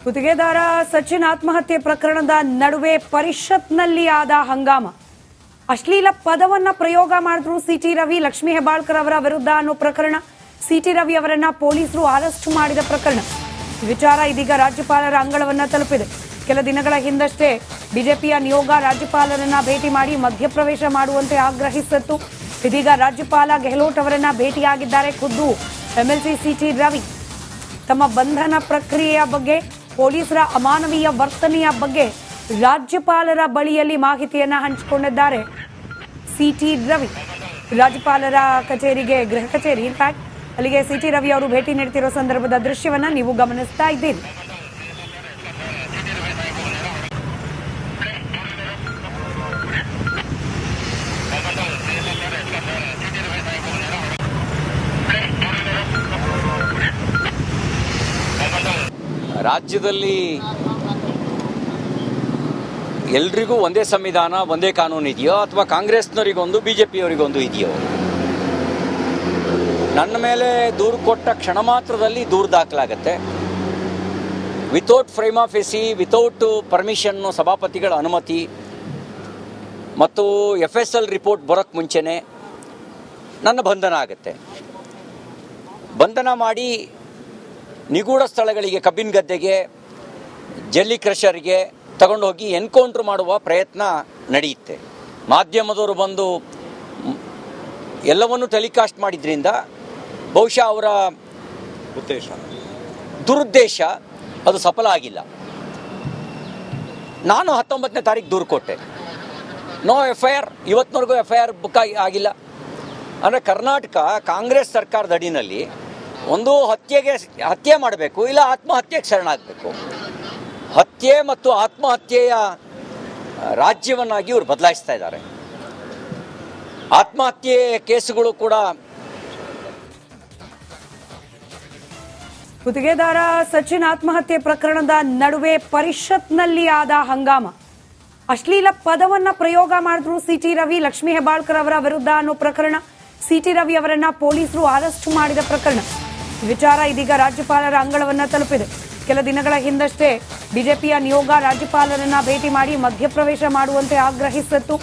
ಗುತ್ತಿಗೆದಾರ ಸಚಿನ್ ಆತ್ಮಹತ್ಯೆ ಪ್ರಕರಣದ ನಡುವೆ ಪರಿಷತ್ನಲ್ಲಿ ಆದ ಹಂಗಾಮ. ಅಶ್ಲೀಲ ಪದವನ್ನ ಪ್ರಯೋಗ ಮಾಡಿದ್ರು ಸಿಟಿ ರವಿ, ಲಕ್ಷ್ಮೀ ಹೆಬ್ಬಾಳ್ಕರ್ ಅವರ ವಿರುದ್ಧ ಅನ್ನೋ ಪ್ರಕರಣ. ಸಿಟಿ ರವಿ ಅವರನ್ನ ಪೊಲೀಸರು ಅರೆಸ್ಟ್ ಮಾಡಿದ ಪ್ರಕರಣ. ವಿಚಾರ ಇದೀಗ ರಾಜ್ಯಪಾಲರ ಅಂಗಳವನ್ನ ತಲುಪಿದೆ. ಕೆಲ ದಿನಗಳ ಹಿಂದಷ್ಟೇ ಬಿಜೆಪಿಯ ನಿಯೋಗ ರಾಜ್ಯಪಾಲರನ್ನ ಭೇಟಿ ಮಾಡಿ ಮಧ್ಯಪ್ರವೇಶ ಮಾಡುವಂತೆ ಆಗ್ರಹಿಸಿತ್ತು. ಇದೀಗ ರಾಜ್ಯಪಾಲ ಗೆಹ್ಲೋಟ್ ಅವರನ್ನ ಭೇಟಿಯಾಗಿದ್ದಾರೆ ಖುದ್ದು ಎಂಎಲ್ಸಿ ಸಿಟಿ ರವಿ. ತಮ್ಮ ಬಂಧನ ಪ್ರಕ್ರಿಯೆಯ ಬಗ್ಗೆ, ಪೊಲೀಸರ ಅಮಾನವೀಯ ವರ್ತನೆಯ ಬಗ್ಗೆ ರಾಜ್ಯಪಾಲರ ಬಳಿಯಲ್ಲಿ ಮಾಹಿತಿಯನ್ನ ಹಂಚಿಕೊಂಡಿದ್ದಾರೆ ಸಿಟಿ ರವಿ. ರಾಜ್ಯಪಾಲರ ಕಚೇರಿಗೆ, ಗೃಹ ಕಚೇರಿ ಇನ್ಫ್ಯಾಕ್ಟ್, ಅಲ್ಲಿಗೆ ಸಿಟಿ ರವಿ ಅವರು ಭೇಟಿ ನೀಡುತ್ತಿರೋ ಸಂದರ್ಭದ ದೃಶ್ಯವನ್ನ ನೀವು ಗಮನಿಸ್ತಾ ಇದ್ದೀರಿ. ರಾಜ್ಯದಲ್ಲಿ ಎಲ್ರಿಗೂ ಒಂದೇ ಸಂವಿಧಾನ, ಒಂದೇ ಕಾನೂನು ಇದೆಯೋ ಅಥವಾ ಕಾಂಗ್ರೆಸ್ನವರಿಗೊಂದು ಬಿಜೆಪಿಯವರಿಗೊಂದು ಇದೆಯೋ? ನನ್ನ ಮೇಲೆ ದೂರು ಕೊಟ್ಟ ಕ್ಷಣ ಮಾತ್ರದಲ್ಲಿ ದೂರು ದಾಖಲಾಗತ್ತೆ. Without frame of AC, without permission, ಸಭಾಪತಿಗಳ ಅನುಮತಿ ಮತ್ತು FSL ರಿಪೋರ್ಟ್ ಬರೋಕ್ಕೆ ಮುಂಚೆನೇ ನನ್ನ ಬಂಧನ ಆಗುತ್ತೆ. ಬಂಧನ ಮಾಡಿ ನಿಗೂಢ ಸ್ಥಳಗಳಿಗೆ, ಕಬ್ಬಿನ ಗದ್ದೆಗೆ, ಜಲ್ಲಿ ಕ್ರಷರ್ಗೆ ತಗೊಂಡೋಗಿ ಎನ್ಕೌಂಟ್ರ್ ಮಾಡುವ ಪ್ರಯತ್ನ ನಡೆಯುತ್ತೆ. ಮಾಧ್ಯಮದವರು ಬಂದು ಎಲ್ಲವನ್ನೂ ಟೆಲಿಕಾಸ್ಟ್ ಮಾಡಿದ್ರಿಂದ ಬಹುಶಃ ಅವರ ದುರುದ್ದೇಶ ಅದು ಸಫಲ ಆಗಿಲ್ಲ. ನಾನು 19ನೇ ತಾರೀಕು ದೂರು ಕೊಟ್ಟೆ. ನೋ FIR, ಇವತ್ತಿನವರೆಗೂ FIR ಬುಕ್ ಆಗಿಲ್ಲ. ಅಂದರೆ ಕರ್ನಾಟಕ ಕಾಂಗ್ರೆಸ್ ಸರ್ಕಾರದ ಅಡಿನಲ್ಲಿ ಒಂದು ಹತ್ಯೆ ಮಾಡಬೇಕು, ಇಲ್ಲ ಆತ್ಮಹತ್ಯೆಗೆ ಶರಣಾಗಬೇಕು. ಹತ್ಯೆ ಮತ್ತು ಆತ್ಮಹತ್ಯೆಯ ರಾಜ್ಯವನ್ನಾಗಿ ಇವರು ಬದಲಾಯಿಸ್ತಾ ಇದ್ದಾರೆ. ಆತ್ಮಹತ್ಯೆ ಕೇಸುಗಳು ಕೂಡ. ಗುತ್ತಿಗೆದಾರ ಸಚಿನ್ ಆತ್ಮಹತ್ಯೆ ಪ್ರಕರಣದ ನಡುವೆ ಪರಿಷತ್ನಲ್ಲಿ ಆದ ಹಂಗಾಮ. ಅಶ್ಲೀಲ ಪದವನ್ನ ಪ್ರಯೋಗ ಮಾಡಿದ್ರು ಸಿಟಿ ರವಿ, ಲಕ್ಷ್ಮೀ ಹೆಬ್ಬಾಳ್ಕರ್ ಅವರ ವಿರುದ್ಧ ಅನ್ನೋ ಪ್ರಕರಣ. ಸಿಟಿ ರವಿ ಅವರನ್ನ ಪೊಲೀಸರು ಅರೆಸ್ಟ್ ಮಾಡಿದ ಪ್ರಕರಣ. ವಿಚಾರ ಇದೀಗ ರಾಜ್ಯಪಾಲರ ಅಂಗಳವನ್ನ ತಲುಪಿದೆ. ಕೆಲ ದಿನಗಳ ಹಿಂದಷ್ಟೇ ಬಿಜೆಪಿಯ ನಿಯೋಗ ರಾಜ್ಯಪಾಲರನ್ನ ಭೇಟಿ ಮಾಡಿ ಮಧ್ಯಪ್ರವೇಶ ಮಾಡುವಂತೆ ಆಗ್ರಹಿಸಿತ್ತು.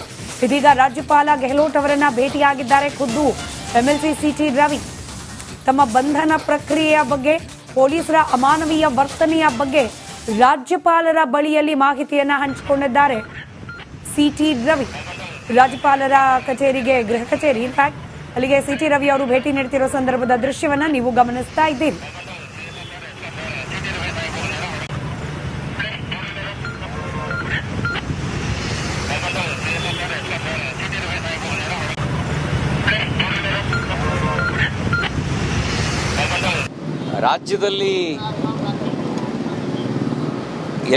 ಇದೀಗ ರಾಜ್ಯಪಾಲ ಗೆಹ್ಲೋಟ್ ಅವರನ್ನ ಭೇಟಿಯಾಗಿದ್ದಾರೆ ಖುದ್ದು ಎಂಎಲ್ಸಿ ಸಿಟಿ ರವಿ. ತಮ್ಮ ಬಂಧನ ಪ್ರಕ್ರಿಯೆಯ ಬಗ್ಗೆ, ಪೊಲೀಸರ ಅಮಾನವೀಯ ವರ್ತನೆಯ ಬಗ್ಗೆ ರಾಜ್ಯಪಾಲರ ಬಳಿಯಲ್ಲಿ ಮಾಹಿತಿಯನ್ನ ಹಂಚಿಕೊಂಡಿದ್ದಾರೆ ಸಿಟಿ ರವಿ. ರಾಜ್ಯಪಾಲರ ಕಚೇರಿಗೆ, ಗೃಹ ಕಚೇರಿ ಇನ್ಫ್ಯಾಕ್ಟ್, ಅಲ್ಲಿಗೆ ಸಿಟಿ ರವಿ ಅವರು ಭೇಟಿ ನೀಡುತ್ತಿರೋ ಸಂದರ್ಭದ ದೃಶ್ಯವನ್ನ ನೀವು ಗಮನಿಸ್ತಾ ಇದ್ದೀರಿ. ರಾಜ್ಯದಲ್ಲಿ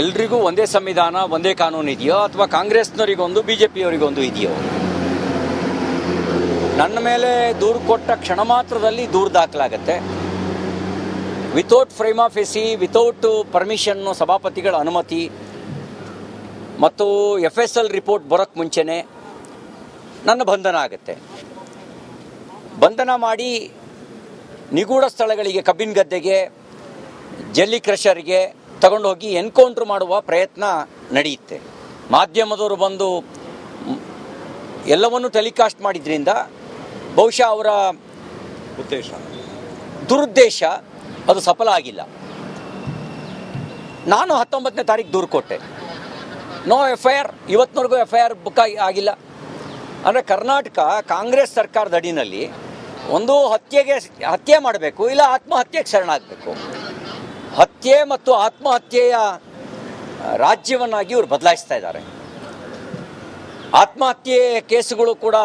ಎಲ್ರಿಗೂ ಒಂದೇ ಸಂವಿಧಾನ, ಒಂದೇ ಕಾನೂನು ಇದೆಯೋ ಅಥವಾ ಕಾಂಗ್ರೆಸ್ನವರಿಗೊಂದು ಬಿಜೆಪಿಯವರಿಗೊಂದು ಇದೆಯೋ? ನನ್ನ ಮೇಲೆ ದೂರು ಕೊಟ್ಟ ಕ್ಷಣ ಮಾತ್ರದಲ್ಲಿ ದೂರು ದಾಖಲಾಗತ್ತೆ. Without frame of AC, without permission, ಸಭಾಪತಿಗಳ ಅನುಮತಿ ಮತ್ತು FSL ರಿಪೋರ್ಟ್ ಬರೋಕ್ಕೆ ಮುಂಚೆನೇ ನನ್ನ ಬಂಧನ ಆಗುತ್ತೆ. ಬಂಧನ ಮಾಡಿ ನಿಗೂಢ ಸ್ಥಳಗಳಿಗೆ, ಕಬ್ಬಿನ ಗದ್ದೆಗೆ, ಜಲ್ಲಿ ಕ್ರಷರ್ಗೆ ತಗೊಂಡೋಗಿ ಎನ್ಕೌಂಟ್ರ್ ಮಾಡುವ ಪ್ರಯತ್ನ ನಡೆಯುತ್ತೆ. ಮಾಧ್ಯಮದವರು ಬಂದು ಎಲ್ಲವನ್ನೂ ಟೆಲಿಕಾಸ್ಟ್ ಮಾಡಿದ್ರಿಂದ ಬಹುಶಃ ಅವರ ದುರುದ್ದೇಶ ಅದು ಸಫಲ ಆಗಿಲ್ಲ. ನಾನು 19ನೇ ತಾರೀಕು ದೂರು ಕೊಟ್ಟೆ. ನೋ FIR, ಇವತ್ತಿನವರೆಗೂ FIR ಬುಕ್ ಆಗಿಲ್ಲ. ಅಂದರೆ ಕರ್ನಾಟಕ ಕಾಂಗ್ರೆಸ್ ಸರ್ಕಾರದ ಅಡಿನಲ್ಲಿ ಒಂದು ಹತ್ಯೆ ಮಾಡಬೇಕು, ಇಲ್ಲ ಆತ್ಮಹತ್ಯೆಗೆ ಶರಣಾಗಬೇಕು. ಹತ್ಯೆ ಮತ್ತು ಆತ್ಮಹತ್ಯೆಯ ರಾಜ್ಯವನ್ನಾಗಿ ಇವರು ಬದಲಾಯಿಸ್ತಾ ಇದ್ದಾರೆ. ಆತ್ಮಹತ್ಯೆ ಕೇಸುಗಳು ಕೂಡ.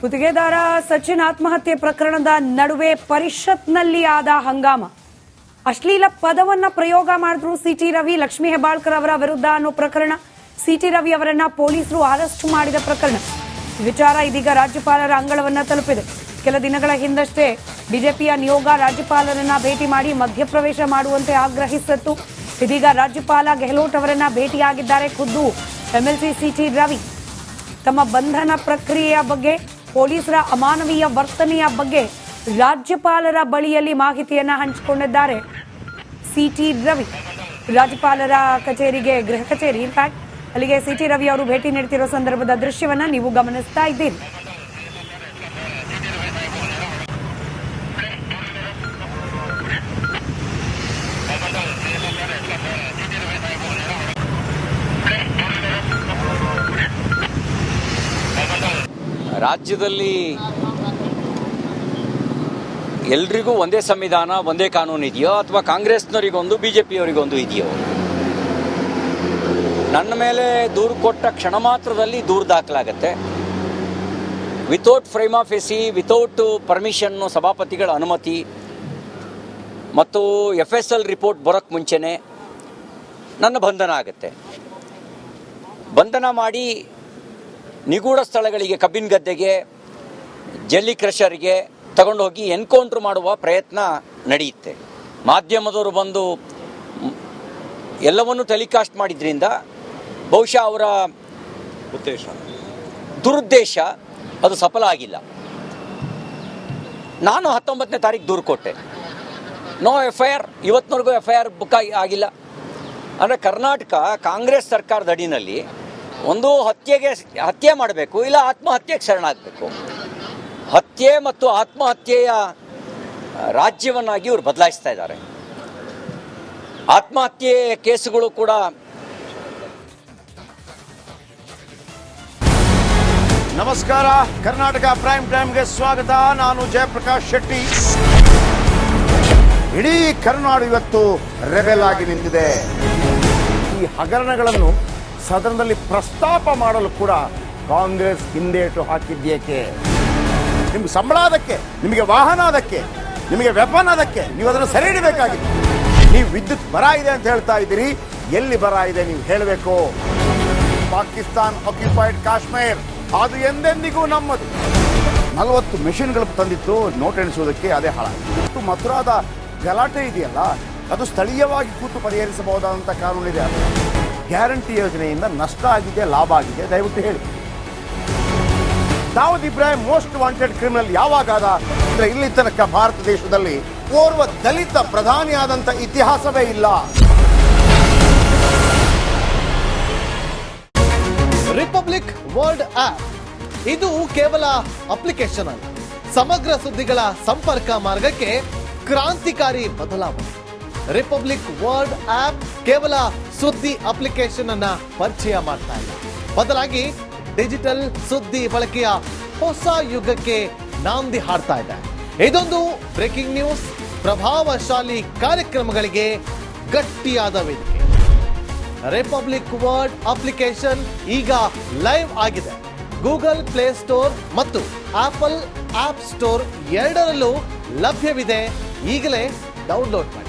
ಗುತ್ತಿಗೆದಾರ ಸಚಿನ್ ಆತ್ಮಹತ್ಯೆ ಪ್ರಕರಣದ ನಡುವೆ ಪರಿಷತ್ನಲ್ಲಿ ಆದ ಹಂಗಾಮ. ಅಶ್ಲೀಲ ಪದವನ್ನ ಪ್ರಯೋಗ ಮಾಡಿದ್ರು ಸಿಟಿ ರವಿ, ಲಕ್ಷ್ಮೀ ಹೆಬ್ಬಾಳ್ಕರ್ ಅವರ ವಿರುದ್ಧ ಅನ್ನೋ ಪ್ರಕರಣ. ಸಿಟಿ ರವಿ ಅವರನ್ನ ಪೊಲೀಸರು ಅರೆಸ್ಟ್ ಮಾಡಿದ ಪ್ರಕರಣ. ವಿಚಾರ ಇದೀಗ ರಾಜ್ಯಪಾಲರ ಅಂಗಳವನ್ನ ತಲುಪಿದೆ. ಕೆಲ ದಿನಗಳ ಹಿಂದಷ್ಟೇ ಬಿಜೆಪಿಯ ನಿಯೋಗ ರಾಜ್ಯಪಾಲರನ್ನ ಭೇಟಿ ಮಾಡಿ ಮಧ್ಯಪ್ರವೇಶ ಮಾಡುವಂತೆ ಆಗ್ರಹಿಸಿತ್ತು. ಇದೀಗ ರಾಜ್ಯಪಾಲ ಗೆಹ್ಲೋಟ್ ಅವರನ್ನ ಭೇಟಿಯಾಗಿದ್ದಾರೆ ಖುದ್ದು ಎಂಎಲ್ಸಿ ಸಿಟಿ ರವಿ. ತಮ್ಮ ಬಂಧನ ಪ್ರಕ್ರಿಯೆಯ ಬಗ್ಗೆ, ಪೊಲೀಸರ ಅಮಾನವೀಯ ವರ್ತನೆಯ ಬಗ್ಗೆ ರಾಜ್ಯಪಾಲರ ಬಳಿಯಲ್ಲಿ ಮಾಹಿತಿಯನ್ನ ಹಂಚಿಕೊಂಡಿದ್ದಾರೆ ಸಿಟಿ ರವಿ. ರಾಜ್ಯಪಾಲರ ಕಚೇರಿಗೆ, ಗೃಹ ಕಚೇರಿ ಇನ್ಫ್ಯಾಕ್ಟ್, ಅಲ್ಲಿಗೆ ಸಿಟಿ ರವಿ ಅವರು ಭೇಟಿ ನೀಡುತ್ತಿರೋ ಸಂದರ್ಭದ ದೃಶ್ಯವನ್ನ ನೀವು ಗಮನಿಸ್ತಾ ಇದ್ದೀರಿ. ರಾಜ್ಯದಲ್ಲಿ ಎಲ್ರಿಗೂ ಒಂದೇ ಸಂವಿಧಾನ, ಒಂದೇ ಕಾನೂನು ಇದೆಯೋ ಅಥವಾ ಕಾಂಗ್ರೆಸ್ನವರಿಗೊಂದು ಬಿಜೆಪಿಯವರಿಗೊಂದು ಇದೆಯೋ? ನನ್ನ ಮೇಲೆ ದೂರು ಕೊಟ್ಟ ಕ್ಷಣ ಮಾತ್ರದಲ್ಲಿ ದೂರು ದಾಖಲಾಗತ್ತೆ. Without frame of AC, without permission, ಸಭಾಪತಿಗಳ ಅನುಮತಿ ಮತ್ತು FSL ರಿಪೋರ್ಟ್ ಬರೋಕ್ಕೆ ಮುಂಚೆನೇ ನನ್ನ ಬಂಧನ ಆಗುತ್ತೆ. ಬಂಧನ ಮಾಡಿ ನಿಗೂಢ ಸ್ಥಳಗಳಿಗೆ, ಕಬ್ಬಿನ ಗದ್ದೆಗೆ, ಜಲ್ಲಿ ಕ್ರಷರ್ಗೆ ತಗೊಂಡೋಗಿ ಎನ್ಕೌಂಟ್ರ್ ಮಾಡುವ ಪ್ರಯತ್ನ ನಡೆಯುತ್ತೆ. ಮಾಧ್ಯಮದವರು ಬಂದು ಎಲ್ಲವನ್ನೂ ಟೆಲಿಕಾಸ್ಟ್ ಮಾಡಿದ್ರಿಂದ ಬಹುಶಃ ಅವರ ದುರುದ್ದೇಶ ಅದು ಸಫಲ ಆಗಿಲ್ಲ. ನಾನು 19ನೇ ತಾರೀಕು ದೂರು ಕೊಟ್ಟೆ. ನೋ FIR, ಇವತ್ತಿನವರೆಗೂ FIR ಬುಕ್ ಆಗಿಲ್ಲ. ಅಂದರೆ ಕರ್ನಾಟಕ ಕಾಂಗ್ರೆಸ್ ಸರ್ಕಾರದ ಅಡಿನಲ್ಲಿ ಒಂದು ಹತ್ಯೆ ಮಾಡಬೇಕು, ಇಲ್ಲ ಆತ್ಮಹತ್ಯೆಗೆ ಶರಣಾಗಬೇಕು. ಹತ್ಯೆ ಮತ್ತು ಆತ್ಮಹತ್ಯೆಯ ರಾಜ್ಯವನ್ನಾಗಿ ಇವರು ಬದಲಾಯಿಸ್ತಾ ಇದ್ದಾರೆ. ಆತ್ಮಹತ್ಯೆ ಕೇಸುಗಳು ಕೂಡ. ನಮಸ್ಕಾರ, ಕರ್ನಾಟಕ ಪ್ರೈಮ್ ಟೈಮ್ಗೆ ಸ್ವಾಗತ. ನಾನು ಜಯಪ್ರಕಾಶ್ ಶೆಟ್ಟಿ. ಇಡೀ ಕರ್ನಾಡು ಇವತ್ತು ರೆಬೆಲ್ ಆಗಿ ನಿಂತಿದೆ. ಈ ಹಗರಣಗಳನ್ನು ಸದನದಲ್ಲಿ ಪ್ರಸ್ತಾಪ ಮಾಡಲು ಕೂಡ ಕಾಂಗ್ರೆಸ್ ಹಿಂದೇಟು ಹಾಕಿದ್ದೇಕೆ? ನಿಮ್ಗೆ ಸಂಬಳ ಅದಕ್ಕೆ, ನಿಮಗೆ ವಾಹನ ಅದಕ್ಕೆ, ನಿಮಗೆ ವೆಪನ್ ಅದಕ್ಕೆ, ನೀವು ಅದನ್ನು ಸೆರೆ ಹಿಡಬೇಕಾಗಿತ್ತು. ನೀವು ವಿದ್ಯುತ್ ಬರ ಇದೆ ಅಂತ ಹೇಳ್ತಾ ಇದ್ದೀರಿ, ಎಲ್ಲಿ ಬರ ಇದೆ ನೀವು ಹೇಳಬೇಕು. ಪಾಕಿಸ್ತಾನ್ ಆಕ್ಯುಪೈಡ್ ಕಾಶ್ಮೀರ್ ಅದು ಎಂದೆಂದಿಗೂ ನಮ್ಮದು. 40 ಮೆಷಿನ್ಗಳು ತಂದಿತ್ತು ನೋಟ್ ಎಣಿಸುವುದಕ್ಕೆ, ಅದೇ ಹಾಳಾಯಿತು. ಮಥುರಾದ ಗಲಾಟೆ ಇದೆಯಲ್ಲ, ಅದು ಸ್ಥಳೀಯವಾಗಿ ಕೂತು ಪರಿಹರಿಸಬಹುದಾದಂಥ ಕಾನೂನಿದೆ. ಗ್ಯಾರಂಟಿ ಯೋಜನೆಯಿಂದ ನಷ್ಟ ಆಗಿದೆ, ಲಾಭ ಆಗಿದೆ, ದಯವಿಟ್ಟು ಹೇಳಿ. Dawood Ibrahim most wanted criminal ಯಾವಾಗಾದ ಅಂದ್ರೆ ಇಲ್ಲಿ ತನಕ ಭಾರತ ದೇಶದಲ್ಲಿ ಓರ್ವ ದಲಿತ ಪ್ರಧಾನಿಯಾದಂಥ ಇತಿಹಾಸವೇ ಇಲ್ಲ. ರಿಪಬ್ಲಿಕ್ ವರ್ಲ್ಡ್ ಆಪ್ ಇದು ಕೇವಲ ಅಪ್ಲಿಕೇಶನ್ ಅಲ್ಲ, ಸಮಗ್ರ ಸುದ್ದಿಗಳ ಸಂಪರ್ಕ ಮಾರ್ಗಕ್ಕೆ ಕ್ರಾಂತಿಕಾರಿ ಬದಲಾವಣೆ. ರಿಪಬ್ಲಿಕ್ ವರ್ಲ್ಡ್ ಆಪ್ ಕೇವಲ ಸುದ್ದಿ ಅಪ್ಲಿಕೇಶನ್ ಅನ್ನ ಪರಿಚಯ ಮಾಡ್ತಾ ಇಲ್ಲ, ಬದಲಾಗಿ ಡಿಜಿಟಲ್ ಸುದ್ದಿ ಬಳಕೆಯ ಹೊಸ ಯುಗಕ್ಕೆ ನಾಂದಿ ಹಾಡ್ತಾ ಇದೆ. ಇದೊಂದು ಬ್ರೇಕಿಂಗ್ ನ್ಯೂಸ್, ಪ್ರಭಾವಶಾಲಿ ಕಾರ್ಯಕ್ರಮಗಳಿಗೆ ಗಟ್ಟಿಯಾದ ವೇದಿಕೆ. ರಿಪಬ್ಲಿಕ್ ವರ್ಲ್ಡ್ ಅಪ್ಲಿಕೇಶನ್ ಈಗ ಲೈವ್ ಆಗಿದೆ. ಗೂಗಲ್ ಪ್ಲೇ ಸ್ಟೋರ್ ಮತ್ತು ಆಪಲ್ ಆಪ್ ಸ್ಟೋರ್ ಎರಡರಲ್ಲೂ ಲಭ್ಯವಿದೆ. ಈಗಲೇ ಡೌನ್ಲೋಡ್ ಮಾಡಿ.